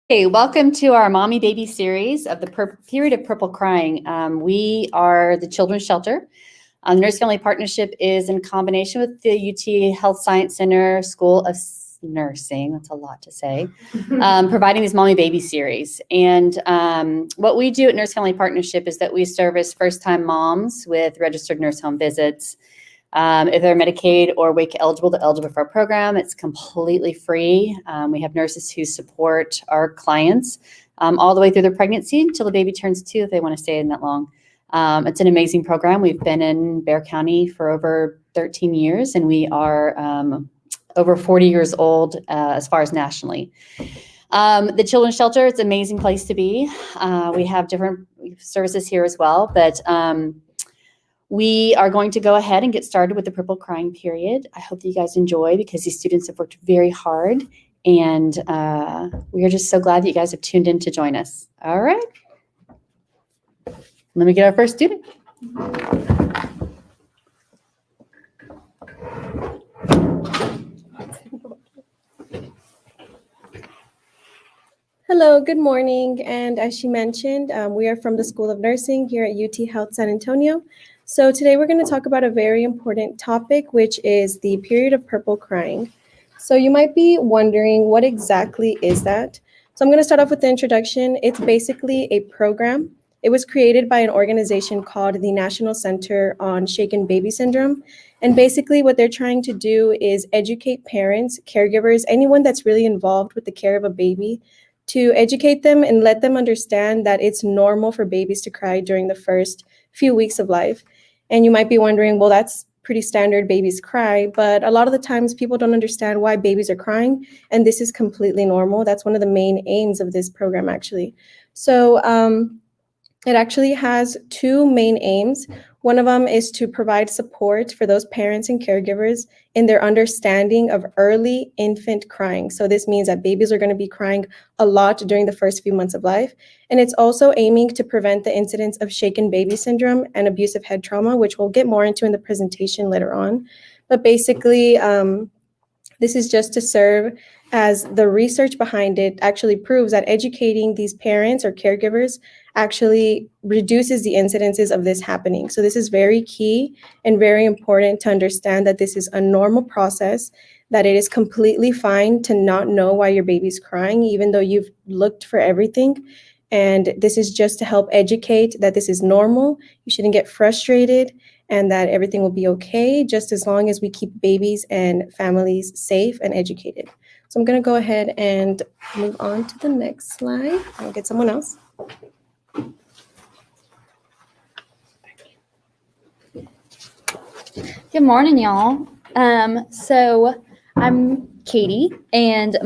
Hey, welcome to our Mommy Baby series of the period of purple crying. We are the Children's Shelter. Nurse Family Partnership is in combination with the UT Health Science Center School of Nursing. That's a lot to say. Providing these Mommy Baby series. And what we do at Nurse Family Partnership is that we service first-time moms with registered nurse home visits. If they're Medicaid or WIC eligible, they're eligible for our program. It's completely free. We have nurses who support our clients all the way through their pregnancy until the baby turns 2 if they want to stay in that long. It's an amazing program. We've been in Bexar County for over 13 years, and we are over 40 years old as far as nationally. The Children's Shelter, it's an amazing place to be. We have different services here as well, but we are going to go ahead and get started with the purple crying period. I hope that you guys enjoy because these students have worked very hard, and we are just so glad that you guys have tuned in to join us. All right. Let me get our first student. Hello, good morning. And as she mentioned, we are from the School of Nursing here at UT Health San Antonio. So today we're going to talk about a very important topic, which is the period of purple crying. So you might be wondering, what exactly is that? So I'm going to start off with the introduction. It's basically a program. It was created by an organization called the National Center on Shaken Baby Syndrome. And basically what they're trying to do is educate parents, caregivers, anyone that's really involved with the care of a baby, to educate them and let them understand that it's normal for babies to cry during the first few weeks of life. And you might be wondering, well, that's pretty standard, babies cry, but a lot of the times people don't understand why babies are crying, and this is completely normal. That's one of the main aims of this program, actually. So it actually has 2 main aims. One of them is to provide support for those parents and caregivers in their understanding of early infant crying. So this means that babies are going to be crying a lot during the first few months of life. And it's also aiming to prevent the incidence of shaken baby syndrome and abusive head trauma, which we'll get more into in the presentation later on. But basically, this is just to serve as the research behind it actually proves that educating these parents or caregivers actually reduces the incidences of this happening. So this is very key and very important to understand that this is a normal process, that it is completely fine to not know why your baby's crying, even though you've looked for everything. And this is just to help educate that this is normal. You shouldn't get frustrated, and that everything will be okay, just as long as we keep babies and families safe and educated. So I'm going to go ahead and move on to the next slide. I'll get someone else. Good morning, y'all. So I'm Katie, and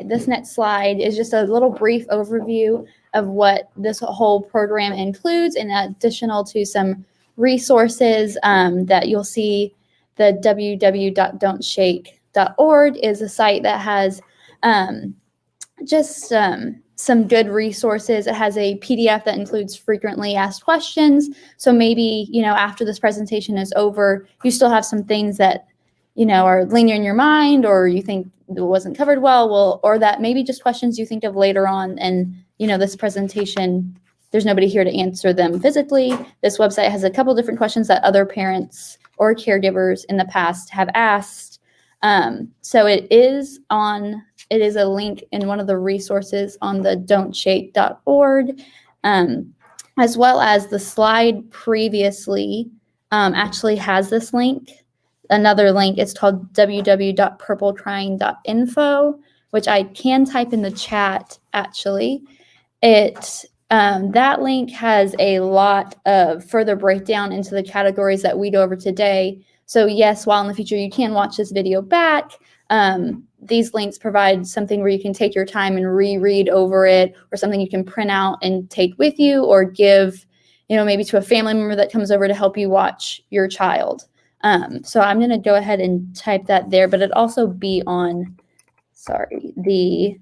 this next slide is just a little brief overview of what this whole program includes, in additional to some resources that you'll see. The www.don'tshake.org is a site that has some good resources. It has a PDF that includes frequently asked questions. So maybe, after this presentation is over, you still have some things that, are lingering in your mind, or you think it wasn't covered well, or that maybe just questions you think of later on. And, this presentation, there's nobody here to answer them physically. This website has a couple different questions that other parents or caregivers in the past have asked. So it is a link in one of the resources on the don'tshake.org, as well as the slide previously actually has this link. Another link is called www.purplecrying.info, which I can type in the chat, actually. That link has a lot of further breakdown into the categories that we go over today. So yes, while in the future you can watch this video back, these links provide something where you can take your time and reread over it, or something you can print out and take with you, or give, maybe to a family member that comes over to help you watch your child. So I'm going to go ahead and type that there, but it'd also be on, the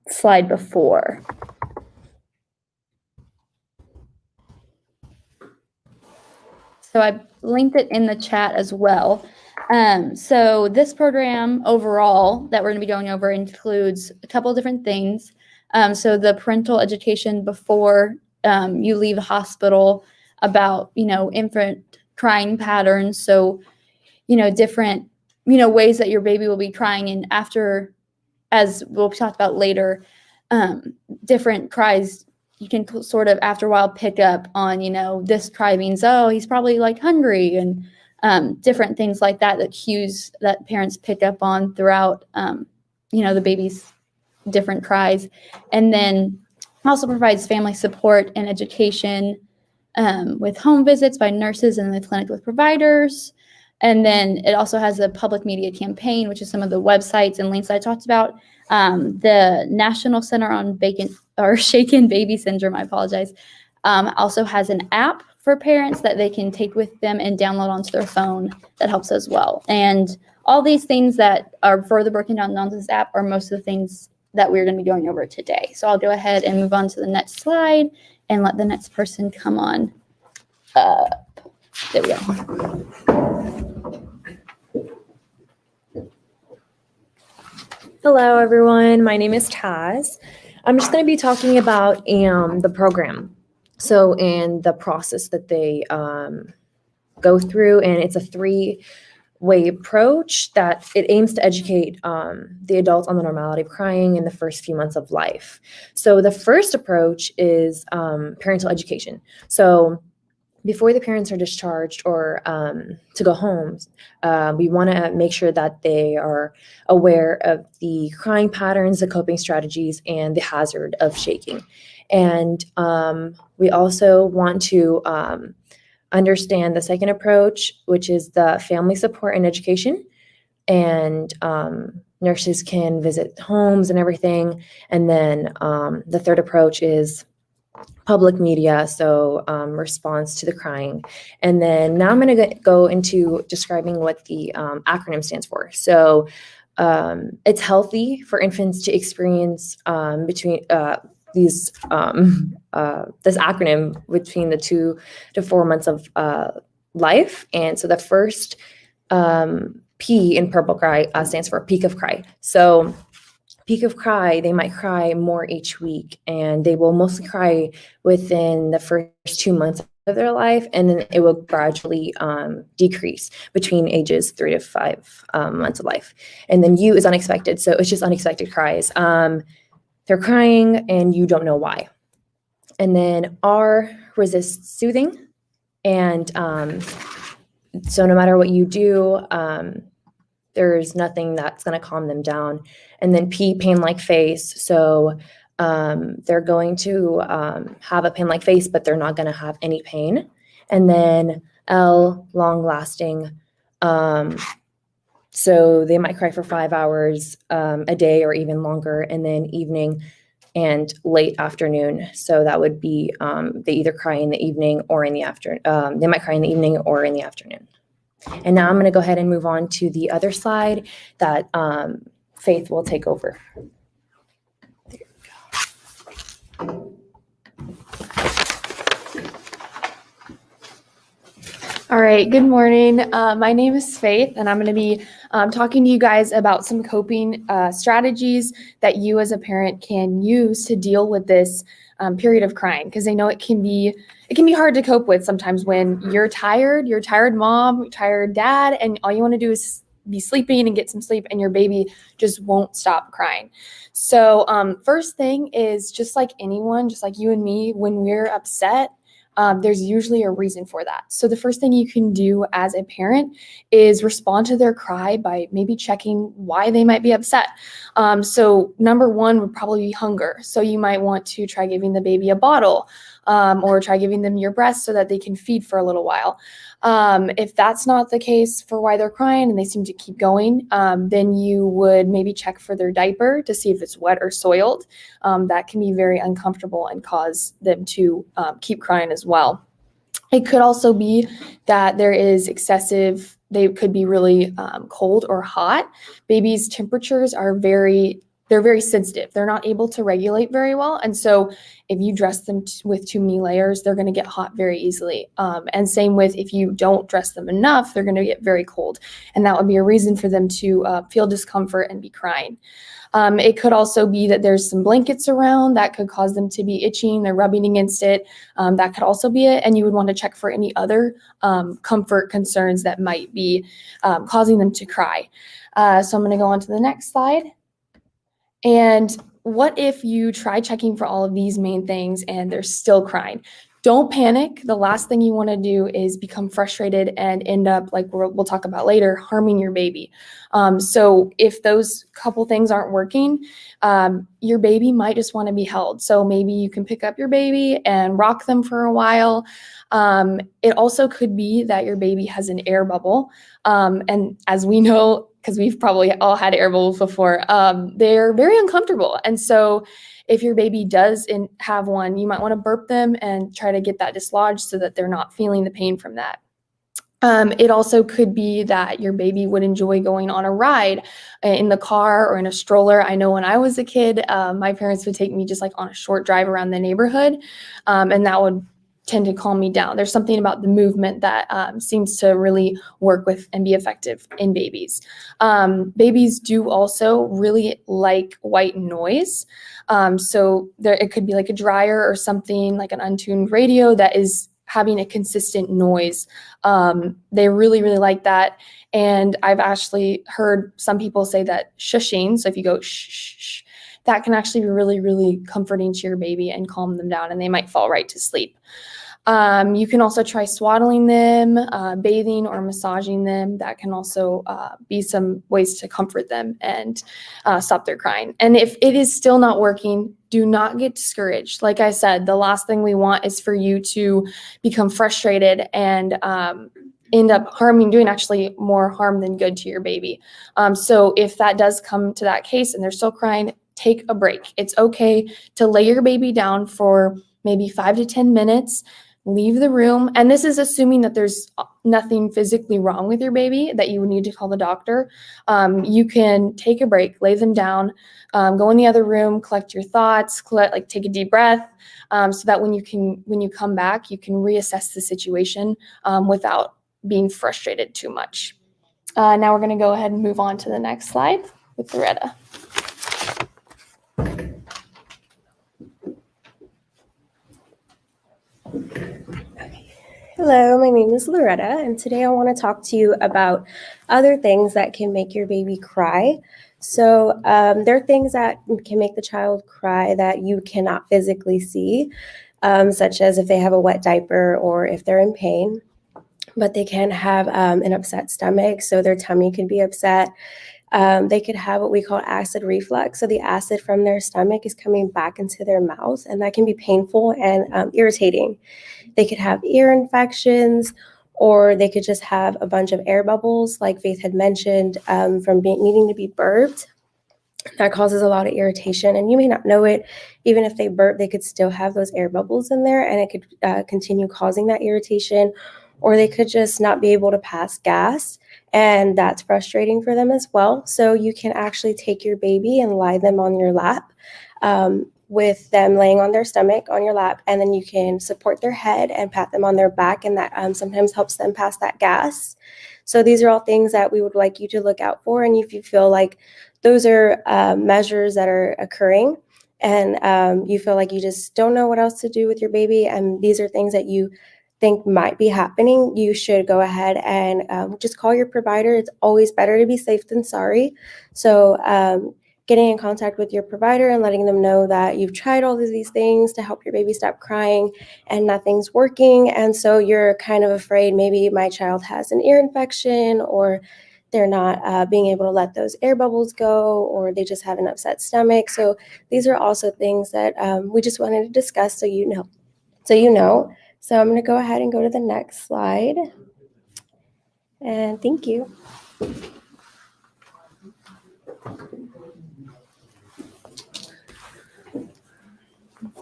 slide before. So I linked it in the chat as well. So this program overall that we're going to be going over includes a couple of different things. So the parental education before you leave the hospital about, infant crying patterns. So, different, ways that your baby will be crying, and after, as we'll talk about later, different cries you can sort of after a while pick up on, this cry means, oh, he's probably like hungry, and different things like that, that cues that parents pick up on throughout, the baby's different cries. And then also provides family support and education with home visits by nurses in the clinic with providers. And then it also has a public media campaign, which is some of the websites and links I talked about. The National Center on Shaken Baby Syndrome, I apologize, also has an app for parents that they can take with them and download onto their phone that helps as well. And all these things that are further broken down onto this app are most of the things that we're going to be going over today. So I'll go ahead and move on to the next slide and let the next person come on up. There we go. Hello, everyone. My name is Taz. I'm just going to be talking about the program. So, and the process that they go through, and it's a three-way approach that it aims to educate the adults on the normality of crying in the first few months of life. So, the first approach is parental education. So, before the parents are discharged or to go home, we want to make sure that they are aware of the crying patterns, the coping strategies, and the hazard of shaking. And we also want to understand the second approach, which is the family support and education. And nurses can visit homes and everything. And then the third approach is public media, so response to the crying. And then now I'm going to go into describing what the acronym stands for. So it's healthy for infants to experience between this acronym between the 2 to 4 months of life. And so the first P in Purple Cry stands for peak of cry. So peak of cry, they might cry more each week, and they will mostly cry within the first 2 months of their life, and then it will gradually decrease between ages 3 to 5 months of life. And then U is unexpected, so it's just unexpected cries. They're crying and you don't know why. And then R resists soothing, and so no matter what you do, there's nothing that's going to calm them down. And then P, pain-like face. So they're going to have a pain-like face, but they're not going to have any pain. And then L, long-lasting. So they might cry for 5 hours a day or even longer, and then evening and late afternoon. So that would be they either cry in the evening or in the afternoon. They might cry in the evening or in the afternoon. And now I'm going to go ahead and move on to the other slide that Faith will take over. There we go. All right, good morning. My name is Faith, and I'm going to be talking to you guys about some coping strategies that you as a parent can use to deal with this period of crying, because I know it can be hard to cope with sometimes when you're tired mom, tired dad, and all you want to do is be sleeping and get some sleep, and your baby just won't stop crying. So first thing is, just like anyone, just like you and me, when we're upset, there's usually a reason for that. So the first thing you can do as a parent is respond to their cry by maybe checking why they might be upset. So number one would probably be hunger. So you might want to try giving the baby a bottle, or try giving them your breast so that they can feed for a little while. If that's not the case for why they're crying and they seem to keep going, then you would maybe check for their diaper to see if it's wet or soiled. That can be very uncomfortable and cause them to keep crying as well. It could also be that there is they could be really cold or hot. Babies' temperatures are very they're very sensitive. They're not able to regulate very well. And so if you dress them with too many layers, they're going to get hot very easily. And same with if you don't dress them enough, they're going to get very cold. And that would be a reason for them to feel discomfort and be crying. It could also be that there's some blankets around that could cause them to be itching, they're rubbing against it. That could also be it. And you would want to check for any other comfort concerns that might be causing them to cry. So I'm going to go on to the next slide. And what if you try checking for all of these main things and they're still crying? Don't panic. The last thing you want to do is become frustrated and end up, like we'll talk about later, harming your baby. So if those couple things aren't working, your baby might just want to be held. So maybe you can pick up your baby and rock them for a while. It also could be that your baby has an air bubble. And as we know, because we've probably all had air bubbles before, they're very uncomfortable. And so if your baby does have one, you might want to burp them and try to get that dislodged so that they're not feeling the pain from that. It also could be that your baby would enjoy going on a ride in the car or in a stroller. I know when I was a kid, my parents would take me just like on a short drive around the neighborhood, and that would tend to calm me down. There's something about the movement that seems to really work with and be effective in babies. Babies do also really like white noise. So it could be like a dryer or something like an untuned radio that is having a consistent noise. They really, really like that. And I've actually heard some people say that shushing, so if you go shh, shh, shh, that can actually be really, really comforting to your baby and calm them down, and they might fall right to sleep. You can also try swaddling them, bathing or massaging them. That can also be some ways to comfort them and stop their crying. And if it is still not working, do not get discouraged. Like I said, the last thing we want is for you to become frustrated and end up doing actually more harm than good to your baby. So if that does come to that case and they're still crying, take a break. It's okay to lay your baby down for maybe 5 to 10 minutes, leave the room. And this is assuming that there's nothing physically wrong with your baby that you would need to call the doctor. You can take a break, lay them down, go in the other room, collect your thoughts, take a deep breath, so that when you come back, you can reassess the situation without being frustrated too much. Now we're going to go ahead and move on to the next slide with Loretta. Hello, my name is Loretta, and today I want to talk to you about other things that can make your baby cry. So there are things that can make the child cry that you cannot physically see, such as if they have a wet diaper or if they're in pain. But they can have an upset stomach, so their tummy could be upset. They could have what we call acid reflux. So the acid from their stomach is coming back into their mouth, and that can be painful and irritating. They could have ear infections, or they could just have a bunch of air bubbles, like Faith had mentioned, from needing to be burped. That causes a lot of irritation, and you may not know it. Even if they burp, they could still have those air bubbles in there, and it could continue causing that irritation. Or they could just not be able to pass gas, and that's frustrating for them as well. So you can actually take your baby and lie them on your lap, with them laying on their stomach on your lap, and then you can support their head and pat them on their back, and that sometimes helps them pass that gas. So these are all things that we would like you to look out for, and if you feel like those are measures that are occurring and you feel like you just don't know what else to do with your baby, and these are things that you think might be happening, you should go ahead and just call your provider. It's always better to be safe than sorry. So getting in contact with your provider and letting them know that you've tried all of these things to help your baby stop crying and nothing's working. And so you're kind of afraid maybe my child has an ear infection, or they're not being able to let those air bubbles go, or they just have an upset stomach. So these are also things that we just wanted to discuss so you know. So I'm going to go ahead and go to the next slide. And thank you.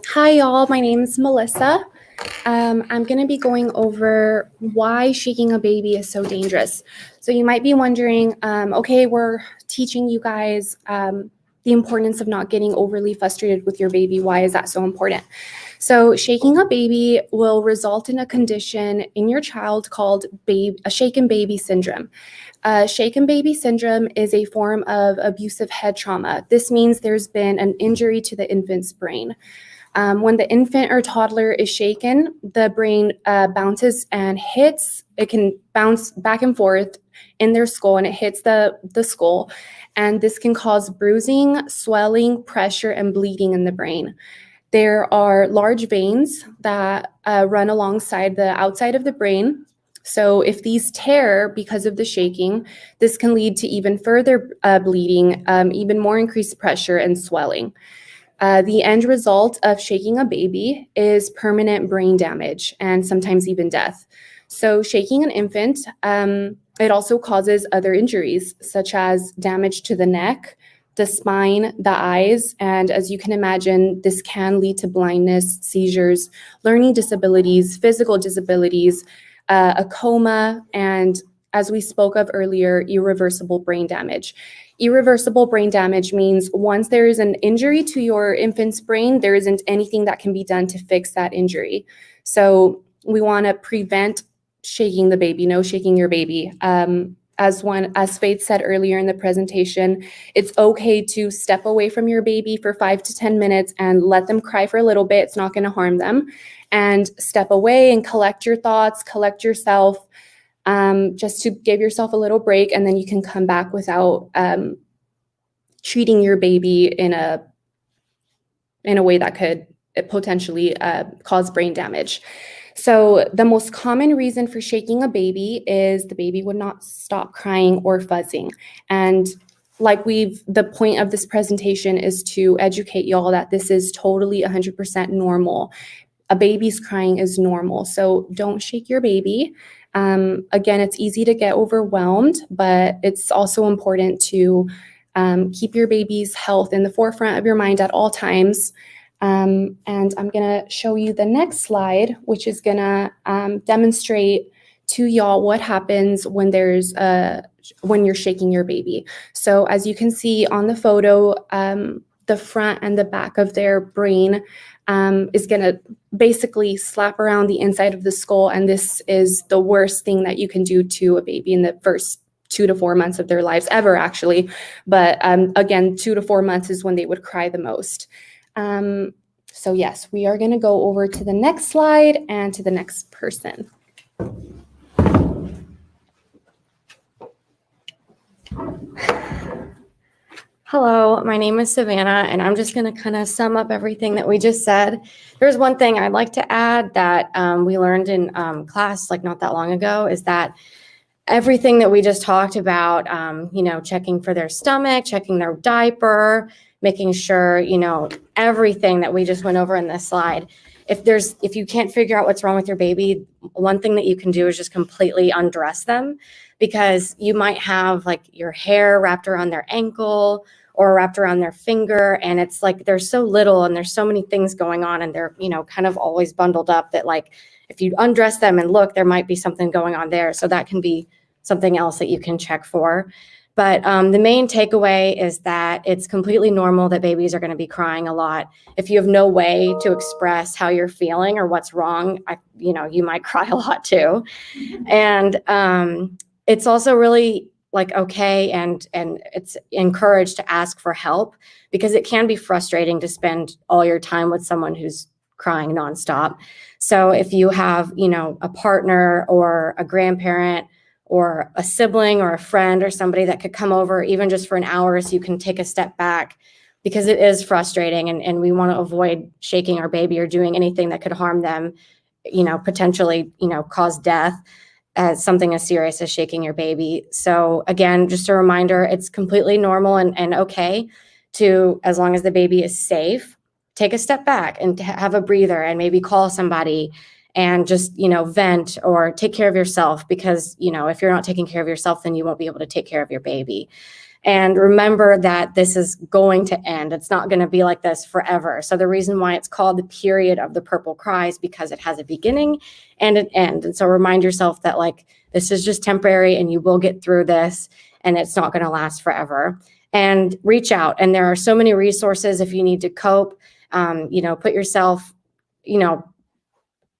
Hi, y'all. My name is Melissa. I'm going to be going over why shaking a baby is so dangerous. So you might be wondering, okay, we're teaching you guys the importance of not getting overly frustrated with your baby. Why is that so important? So shaking a baby will result in a condition in your child called a shaken baby syndrome. Shaken baby syndrome is a form of abusive head trauma. This means there's been an injury to the infant's brain. When the infant or toddler is shaken, the brain bounces and hits. It can bounce back and forth in their skull, and it hits the skull. And this can cause bruising, swelling, pressure, and bleeding in the brain. There are large veins that run alongside the outside of the brain. So if these tear because of the shaking, this can lead to even further bleeding, even more increased pressure and swelling. The end result of shaking a baby is permanent brain damage and sometimes even death. So shaking an infant, it also causes other injuries such as damage to the neck, the spine, the eyes, and as you can imagine, this can lead to blindness, seizures, learning disabilities, physical disabilities, a coma, and as we spoke of earlier, irreversible brain damage. Irreversible brain damage means once there is an injury to your infant's brain, there isn't anything that can be done to fix that injury. So we want to prevent shaking the baby, no shaking your baby. As Faith said earlier in the presentation, it's okay to step away from your baby for 5 to 10 minutes and let them cry for a little bit. It's not going to harm them. And step away and collect your thoughts, collect yourself, just to give yourself a little break, and then you can come back without treating your baby in a way that could potentially cause brain damage. So the most common reason for shaking a baby is the baby would not stop crying or fuzzing. And the point of this presentation is to educate y'all that this is totally 100% normal. A baby's crying is normal, so don't shake your baby. Again, it's easy to get overwhelmed, but it's also important to keep your baby's health in the forefront of your mind at all times. And I'm going to show you the next slide, which is going to demonstrate to y'all what happens when when you're shaking your baby. So as you can see on the photo, the front and the back of their brain is going to basically slap around the inside of the skull. And this is the worst thing that you can do to a baby in the first 2 to 4 months of their lives ever, actually. But again, 2 to 4 months is when they would cry the most. So yes, we are going to go over to the next slide and to the next person. Hello, my name is Savannah, and I'm just going to kind of sum up everything that we just said. There's one thing I'd like to add that we learned in class like not that long ago, is that everything that we just talked about, checking for their stomach, checking their diaper, making sure, everything that we just went over in this slide. If you can't figure out what's wrong with your baby, one thing that you can do is just completely undress them, because you might have like your hair wrapped around their ankle or wrapped around their finger, and it's like they're so little and there's so many things going on, and they're kind of always bundled up, that like if you undress them and look, there might be something going on there. So that can be something else that you can check for. But the main takeaway is that it's completely normal that babies are going to be crying a lot. If you have no way to express how you're feeling or what's wrong, you might cry a lot too. And it's also really okay, and it's encouraged to ask for help, because it can be frustrating to spend all your time with someone who's crying nonstop. So if you have, a partner or a grandparent or a sibling or a friend or somebody that could come over even just for an hour, so you can take a step back, because it is frustrating, and we want to avoid shaking our baby or doing anything that could harm them, potentially, cause death, as something as serious as shaking your baby. So again, just a reminder, it's completely normal and okay to, as long as the baby is safe, take a step back and have a breather and maybe call somebody and just, vent or take care of yourself, because, if you're not taking care of yourself, then you won't be able to take care of your baby. And remember that this is going to end. It's not going to be like this forever. So the reason why it's called the period of the purple cry is because it has a beginning and an end. And so remind yourself that this is just temporary, and you will get through this, and it's not going to last forever. and reach out. And there are so many resources if you need to cope, put yourself,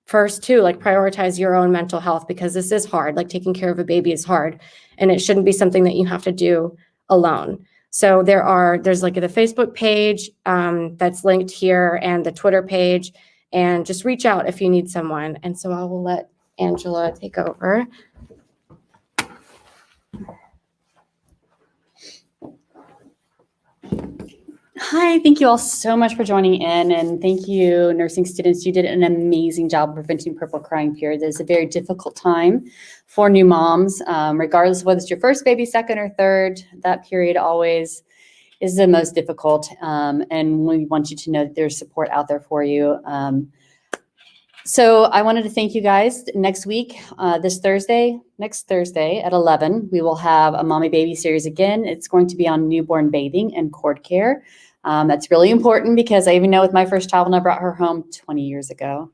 first too, like prioritize your own mental health, because this is hard. Like taking care of a baby is hard, and it shouldn't be something that you have to do alone. So there's like the Facebook page that's linked here, and the Twitter page, and just reach out if you need someone. And so I will let Angela take over. Hi, thank you all so much for joining in, and thank you, nursing students. You did an amazing job preventing purple crying period. It's a very difficult time for new moms, regardless of whether it's your first baby, second, or third. That period always is the most difficult, and we want you to know that there's support out there for you. So I wanted to thank you guys. Next week, next Thursday at 11, we will have a Mommy Baby series again. It's going to be on newborn bathing and cord care. That's really important because I even know with my first child when I brought her home 20 years ago.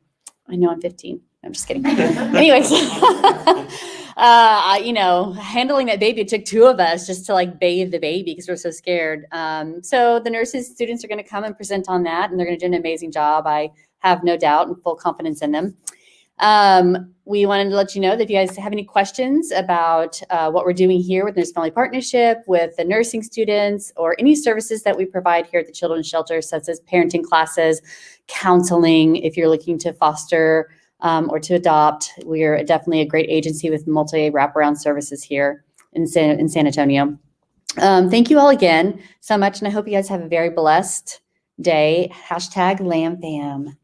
I know I'm 15. I'm just kidding. Anyways, handling that baby, it took two of us just to like bathe the baby because we're so scared. So the students are going to come and present on that, and they're going to do an amazing job. I have no doubt and full confidence in them. We wanted to let you know that if you guys have any questions about what we're doing here with Nurse Family Partnership, with the nursing students, or any services that we provide here at the Children's Shelter, such as parenting classes, counseling, if you're looking to foster or to adopt, we're definitely a great agency with multi wraparound services here in San Antonio. Thank you all again so much, and I hope you guys have a very blessed day. #LambFam.